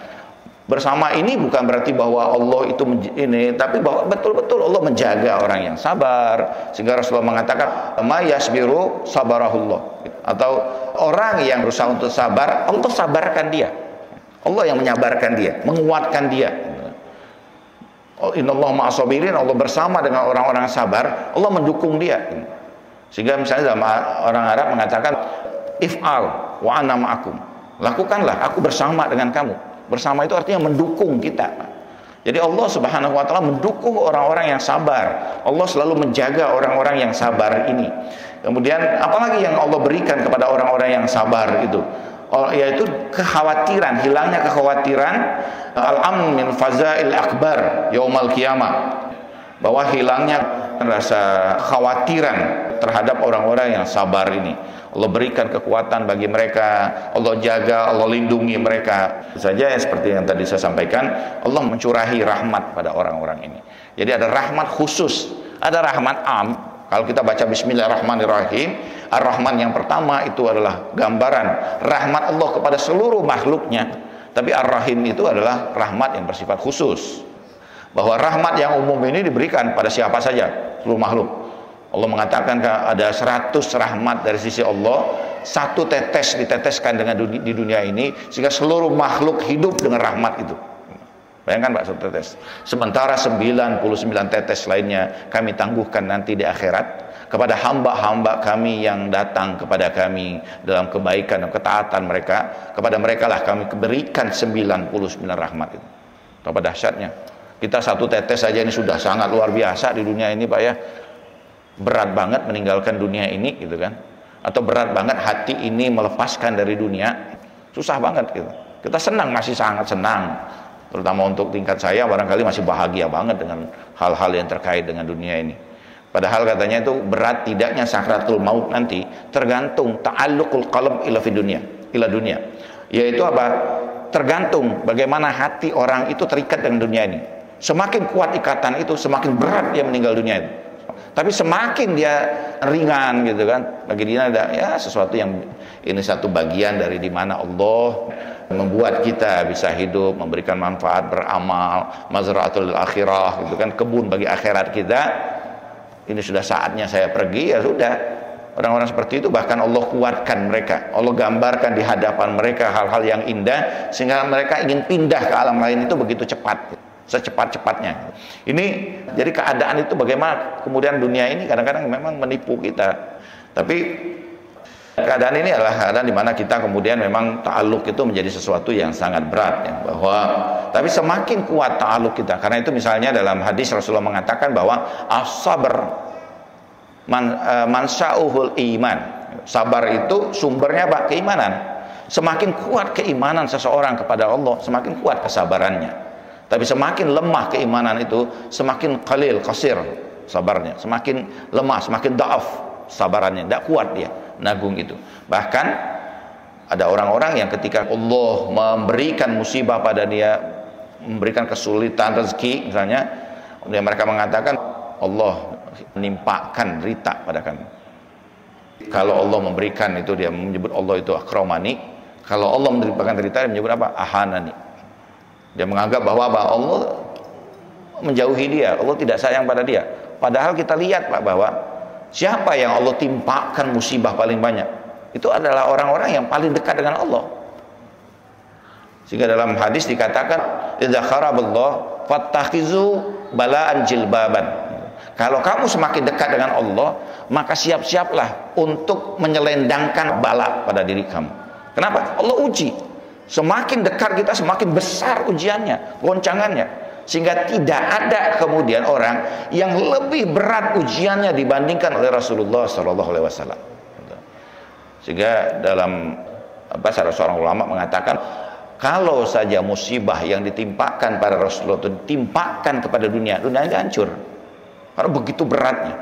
Bersama ini bukan berarti bahwa Allah itu ini, tapi bahwa betul-betul Allah menjaga orang yang sabar. Sehingga Rasulullah mengatakan ma yasbiru sabarahullah. Atau orang yang berusaha untuk sabar, Allah sabarkan dia. Allah yang menyabarkan dia, menguatkan dia. Innallaha ma'as-sabirin, Allah bersama dengan orang-orang sabar, Allah mendukung dia. Sehingga misalnya dalam orang Arab mengatakan if'al wa ana ma'akum. Lakukanlah, aku bersama dengan kamu. Bersama itu artinya mendukung kita. Jadi Allah Subhanahu wa taala mendukung orang-orang yang sabar. Allah selalu menjaga orang-orang yang sabar ini. Kemudian apalagi yang Allah berikan kepada orang-orang yang sabar itu? Yaitu kekhawatiran, hilangnya kekhawatiran, al-amn min fazail akbar yaumal qiyamah, bahwa hilangnya rasa kekhawatiran terhadap orang-orang yang sabar ini. Allah berikan kekuatan bagi mereka, Allah jaga, Allah lindungi mereka. Saja seperti yang tadi saya sampaikan, Allah mencurahi rahmat pada orang-orang ini. Jadi ada rahmat khusus, ada rahmat am. Kalau kita baca Bismillahirrahmanirrahim, Ar-Rahman yang pertama itu adalah gambaran rahmat Allah kepada seluruh makhluknya. Tapi Ar-Rahim itu adalah rahmat yang bersifat khusus. Bahwa rahmat yang umum ini diberikan pada siapa saja, seluruh makhluk. Allah mengatakan ada 100 rahmat dari sisi Allah, 1 tetes diteteskan di dunia ini, sehingga seluruh makhluk hidup dengan rahmat itu. Bayangkan Pak, 1 tetes. Sementara 99 tetes lainnya kami tangguhkan nanti di akhirat kepada hamba-hamba kami yang datang kepada kami dalam kebaikan dan ketaatan mereka. Kepada mereka lah kami berikan 99 rahmat itu. Betapa dahsyatnya. Kita 1 tetes saja ini sudah sangat luar biasa di dunia ini Pak ya. berat banget meninggalkan dunia ini gitu kan, atau berat banget hati ini melepaskan dari dunia, susah banget gitu. Kita senang, masih sangat senang, terutama untuk tingkat saya barangkali masih bahagia banget dengan hal-hal yang terkait dengan dunia ini. Padahal katanya itu berat tidaknya sakratul maut nanti tergantung ta'alluqul qalb ila dunia, yaitu apa? Tergantung bagaimana hati orang itu terikat dengan dunia ini. Semakin kuat ikatan itu, semakin berat dia meninggal dunia itu. Tapi semakin dia ringan gitu kan, bagi dia ada ya sesuatu yang ini satu bagian dari dimana Allah membuat kita bisa hidup, memberikan manfaat, beramal, mazra'atul akhirah gitu kan, kebun bagi akhirat kita. Ini sudah saatnya saya pergi, ya sudah. Orang-orang seperti itu bahkan Allah kuatkan mereka, Allah gambarkan di hadapan mereka hal-hal yang indah sehingga mereka ingin pindah ke alam lain itu begitu cepat, secepat-cepatnya. Ini jadi keadaan itu bagaimana kemudian dunia ini kadang-kadang memang menipu kita. Tapi keadaan ini adalah keadaan di mana kita kemudian memang ta'alluq itu menjadi sesuatu yang sangat berat ya, bahwa tapi semakin kuat ta'alluq kita. Karena itu misalnya dalam hadis Rasulullah mengatakan bahwa as-sabr mansa'uhul iman. Sabar itu sumbernya apa? Keimanan. Semakin kuat keimanan seseorang kepada Allah, semakin kuat kesabarannya. Tapi semakin lemah keimanan itu, semakin qalil, qasir sabarnya, semakin lemah, semakin da'af sabarannya, tidak kuat dia nagung itu. Bahkan ada orang-orang yang ketika Allah memberikan musibah pada dia, memberikan kesulitan rezeki misalnya, mereka mengatakan Allah menimpakan derita pada kami. Kalau Allah memberikan itu, dia menyebut Allah itu akramani. Kalau Allah menimpakan derita, dia menyebut apa? Ahanani. Dia menganggap bahwa apa? Allah menjauhi dia, Allah tidak sayang pada dia. Padahal kita lihat Pak bahwa siapa yang Allah timpakan musibah paling banyak? Itu adalah orang-orang yang paling dekat dengan Allah. Sehingga dalam hadis dikatakan, idza kharaballah fattakhizu bala'an jilbaban. Kalau kamu semakin dekat dengan Allah, maka siap-siaplah untuk menyelendangkan bala pada diri kamu. Kenapa? Allah uji. Semakin dekat kita, semakin besar ujiannya, goncangannya. Sehingga tidak ada kemudian orang yang lebih berat ujiannya dibandingkan oleh Rasulullah SAW. Sehingga dalam salah seorang ulama mengatakan, kalau saja musibah yang ditimpakan pada Rasulullah itu ditimpakan kepada dunia, dunia ini hancur. Karena begitu beratnya.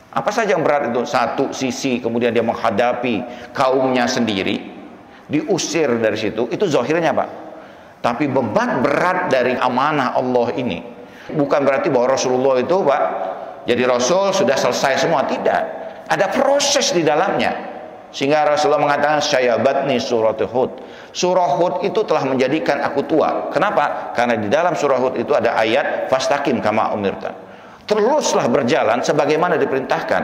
Apa saja yang berat itu? Satu sisi kemudian dia menghadapi kaumnya sendiri, diusir dari situ, itu zahirnya Pak. Tapi beban berat dari amanah Allah ini bukan berarti bahwa Rasulullah itu Pak jadi Rasul sudah selesai semua, tidak. Ada proses di dalamnya. Sehingga Rasulullah mengatakan syayabatni surat Hud. Surah Hud itu telah menjadikan aku tua. Kenapa? Karena di dalam surah Hud itu ada ayat fastaqim kama umirta. Teruslah berjalan sebagaimana diperintahkan.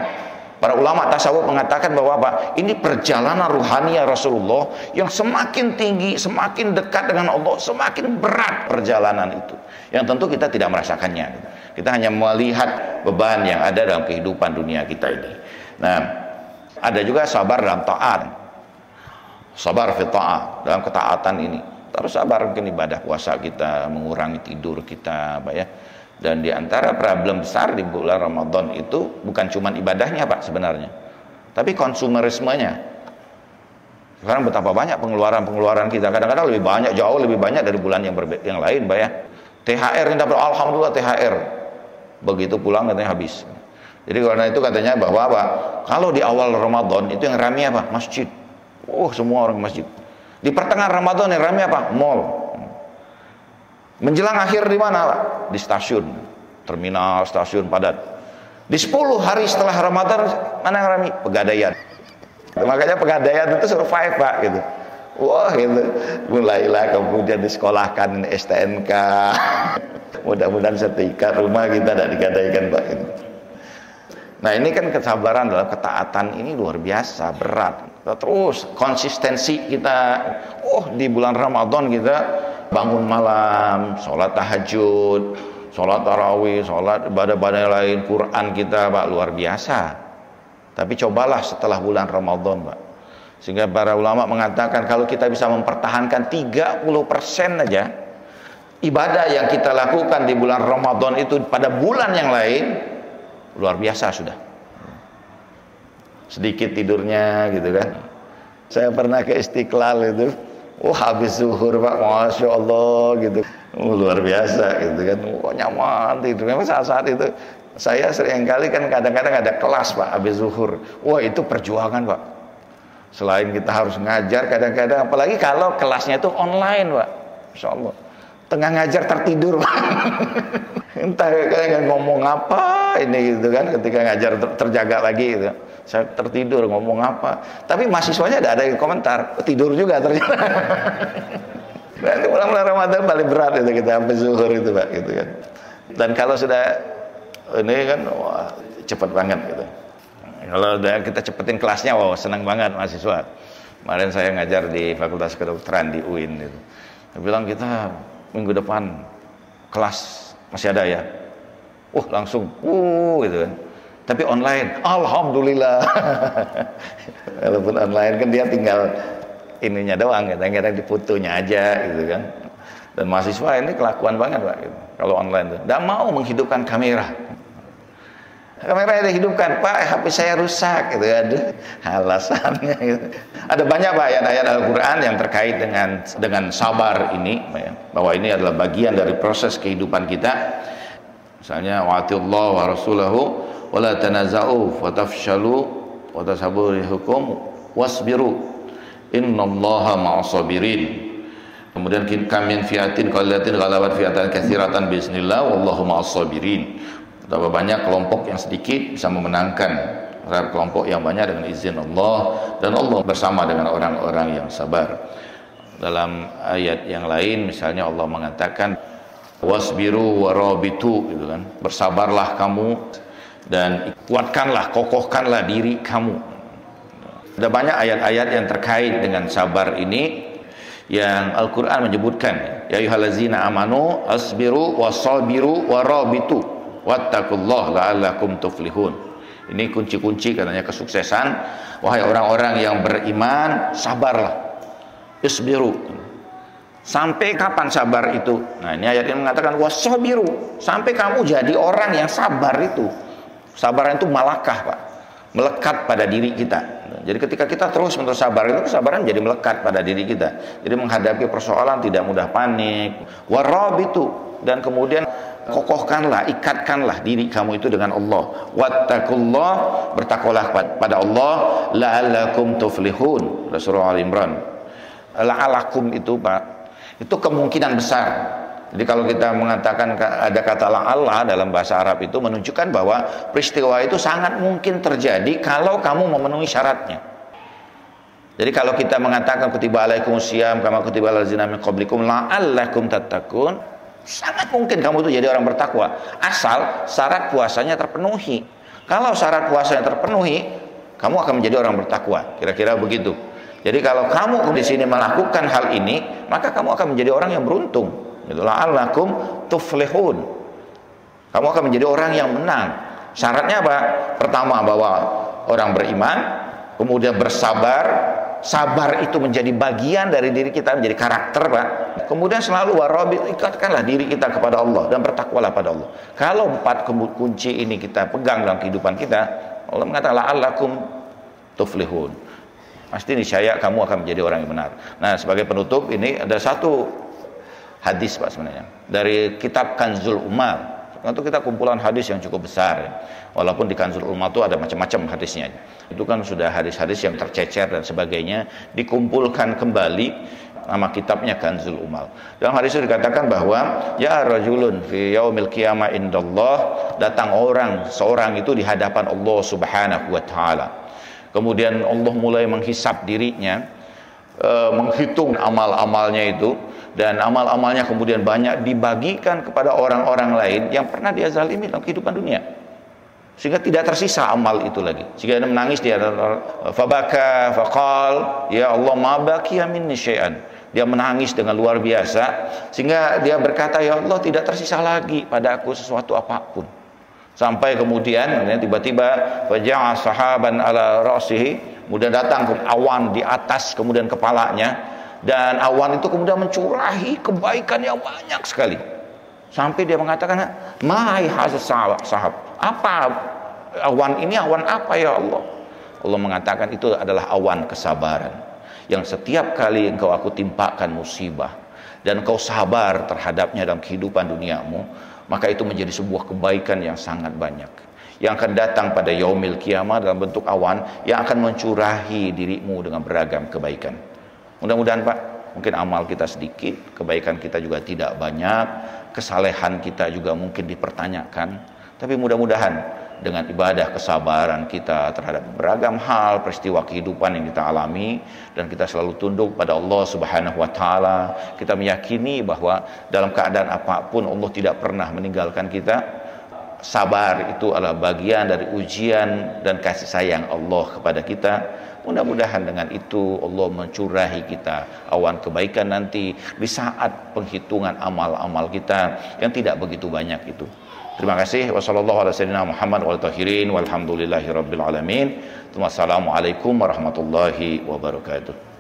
Para ulama tasawuf mengatakan bahwa apa? Ini perjalanan ruhani Rasulullah yang semakin tinggi, semakin dekat dengan Allah, semakin berat perjalanan itu. Yang tentu kita tidak merasakannya. Kita hanya melihat beban yang ada dalam kehidupan dunia kita ini. Nah, ada juga sabar dalam taat. Sabar fi ta'ah, dalam ketaatan ini. Terus sabar mungkin ibadah puasa kita, mengurangi tidur kita, Pak ya. Dan di antara problem besar di bulan Ramadan itu bukan cuma ibadahnya Pak sebenarnya, tapi konsumerismenya. Sekarang betapa banyak pengeluaran kita, kadang-kadang lebih banyak, jauh lebih banyak dari bulan yang lain Pak ya. THR yang dapat, alhamdulillah THR, begitu pulang katanya habis. Jadi karena itu katanya bahwa apa? Kalau di awal Ramadan itu yang ramai apa? Masjid. Semua orang masjid. Di pertengahan Ramadan yang ramai apa? Mall. Menjelang akhir di mana Pak? Di stasiun, terminal, stasiun padat. Di 10 hari setelah Ramadan mana yang ramai? Pegadaian. Makanya pegadaian itu survive Pak gitu. Wah gitu. Mulailah kemudian disekolahkan STNK. Mudah-mudahan setika rumah kita tidak digadaikan Pak gitu. Nah ini kan kesabaran dalam ketaatan ini luar biasa berat. Terus konsistensi kita, di bulan Ramadan kita bangun malam, sholat tahajud, sholat tarawih, sholat ibadah-ibadah lain, Quran kita Pak luar biasa. Tapi cobalah setelah bulan Ramadan Pak. Sehingga para ulama mengatakan kalau kita bisa mempertahankan 30% aja ibadah yang kita lakukan di bulan Ramadan itu pada bulan yang lain, luar biasa sudah. sedikit tidurnya gitu kan. Saya pernah ke Istiqlal itu, habis zuhur Pak, Masya Allah gitu, luar biasa gitu kan, nyaman tidur. Memang saat-saat itu saya seringkali kan kadang-kadang ada kelas Pak, habis zuhur, itu perjuangan Pak. Selain kita harus ngajar, kadang-kadang apalagi kalau kelasnya itu online Pak, Masya Allah, tengah ngajar tertidur Pak. Entah ngomong apa ini gitu kan, ketika ngajar terjaga lagi gitu. Saya tertidur ngomong apa, tapi mahasiswanya ada yang komentar, tidur juga ternyata. Berarti bulan Ramadan paling berat itu kita sampai zuhur itu Pak gitu kan. Dan kalau sudah ini kan cepet banget gitu. Kalau udah kita cepetin kelasnya, senang banget mahasiswa. Kemarin saya ngajar di Fakultas Kedokteran di UIN gitu. Dia bilang kita minggu depan kelas masih ada ya. Langsung gitu kan. Tapi online, alhamdulillah. Walaupun online kan dia tinggal ininya doang, kadang-kadang di fotonya aja gitu kan. Dan mahasiswa ini kelakuan banget Pak gitu. Kalau online tuh, nggak mau menghidupkan kamera. Kameranya dihidupkan, Pak, HP saya rusak gitu. Aduh, alasannya gitu. Ada banyak Pak ayat-ayat Al-Quran yang terkait dengan sabar ini, bahwa ini adalah bagian dari proses kehidupan kita. Misalnya wa'atiullah wa rasulahu wala tanaza'u fatafshalu wa tashabu rihukum wasbiru innallaha ma'as-sabirin. Kemudian kam min fi'atin qalilatin ghalabat fi'atan katsiratan bismillah wallahu ma'as-sabirin. Betapa banyak kelompok yang sedikit bisa memenangkan terhadap kelompok yang banyak dengan izin Allah, dan Allah bersama dengan orang-orang yang sabar. Dalam ayat yang lain misalnya Allah mengatakan wasbiru warabitu gitu kan. Bersabarlah kamu dan kuatkanlah, kokohkanlah diri kamu. Ada banyak ayat-ayat yang terkait dengan sabar ini yang Al-Quran menyebutkan, ya ayyuhallazina amanu asbiru wasabiru warabitu wattaqullaha la'allakum tuflihun. Ini kunci-kunci katanya kesuksesan. Wahai orang-orang yang beriman, sabarlah. Isbiru. Sampai kapan sabar itu? Nah, ini ayat yang mengatakan wasabiru, sampai kamu jadi orang yang sabar itu. Sabaran itu malakah Pak, melekat pada diri kita. Jadi ketika kita terus-menerus sabar, itu kesabaran jadi melekat pada diri kita. Jadi menghadapi persoalan tidak mudah panik. Warabitu, dan kemudian kokohkanlah, ikatkanlah diri kamu itu dengan Allah. Wattaqullah, bertakwalah pada Allah. La'allakum tuflihun, Surah Al-Imran. La'alakum itu Pak, itu kemungkinan besar. Jadi kalau kita mengatakan ada kata la'alla dalam bahasa Arab, itu menunjukkan bahwa peristiwa itu sangat mungkin terjadi kalau kamu memenuhi syaratnya. Jadi kalau kita mengatakan kutiba alaikumusiyam kama kutiba alal ladzina min qablikum la'allakum tattaqun, sangat mungkin kamu itu jadi orang bertakwa asal syarat puasanya terpenuhi. Kalau syarat puasanya terpenuhi, kamu akan menjadi orang bertakwa. Kira-kira begitu. Jadi kalau kamu di sini melakukan hal ini, maka kamu akan menjadi orang yang beruntung. La'allakum tuflihun. Kamu akan menjadi orang yang menang. Syaratnya apa? Pertama, bahwa orang beriman, kemudian bersabar. Sabar itu menjadi bagian dari diri kita, menjadi karakter Pak. Kemudian selalu warabi, ikatkanlah diri kita kepada Allah dan bertakwalah pada Allah. Kalau 4 kunci ini kita pegang dalam kehidupan kita, Allah mengatakan la'allakum tuflihun. Pasti niscaya kamu akan menjadi orang yang benar. Nah, sebagai penutup ini ada satu hadis Pak sebenarnya dari kitab Kanzul Umar. Itu kita kumpulan hadis yang cukup besar ya. Walaupun di Kanzul Umar itu ada macam-macam hadisnya. Itu kan sudah hadis-hadis yang tercecer dan sebagainya, dikumpulkan kembali, nama kitabnya Kanzul Umar. Dalam hadis itu dikatakan bahwa ya rajulun fi yaumil qiyamah indallah, datang seorang itu di hadapan Allah Subhanahu wa taala. Kemudian Allah mulai menghisap dirinya, menghitung amal-amalnya itu, dan amal-amalnya kemudian banyak dibagikan kepada orang-orang lain yang pernah dia zalimi dalam kehidupan dunia, sehingga tidak tersisa amal itu lagi. Sehingga dia menangis, dia fabaka faqal ya Allah ma baqiya minni syai'an. Dia menangis dengan luar biasa sehingga dia berkata, ya Allah, tidak tersisa lagi pada aku sesuatu apapun. Sampai kemudian tiba-tiba faja'a sahaban ala ra'sihi, kemudian datang awan di atas kemudian kepalanya. Dan awan itu kemudian mencurahi kebaikan yang banyak sekali. Sampai dia mengatakan, "Mai hazas sahab." Apa awan ini? Awan apa ya Allah? Allah mengatakan itu adalah awan kesabaran, yang setiap kali engkau aku timpakan musibah dan engkau sabar terhadapnya dalam kehidupan duniamu, maka itu menjadi sebuah kebaikan yang sangat banyak yang akan datang pada yaumil kiamah dalam bentuk awan yang akan mencurahi dirimu dengan beragam kebaikan. Mudah-mudahan Pak, mungkin amal kita sedikit, kebaikan kita juga tidak banyak, kesalehan kita juga mungkin dipertanyakan, tapi mudah-mudahan dengan ibadah kesabaran kita terhadap beragam hal peristiwa kehidupan yang kita alami, dan kita selalu tunduk pada Allah Subhanahu wa taala, kita meyakini bahwa dalam keadaan apapun Allah tidak pernah meninggalkan kita. Sabar itu adalah bagian dari ujian dan kasih sayang Allah kepada kita. Mudah-mudahan dengan itu Allah mencurahi kita awan kebaikan nanti di saat penghitungan amal-amal kita yang tidak begitu banyak itu. Terima kasih. Wassalamualaikum warahmatullahi wabarakatuh.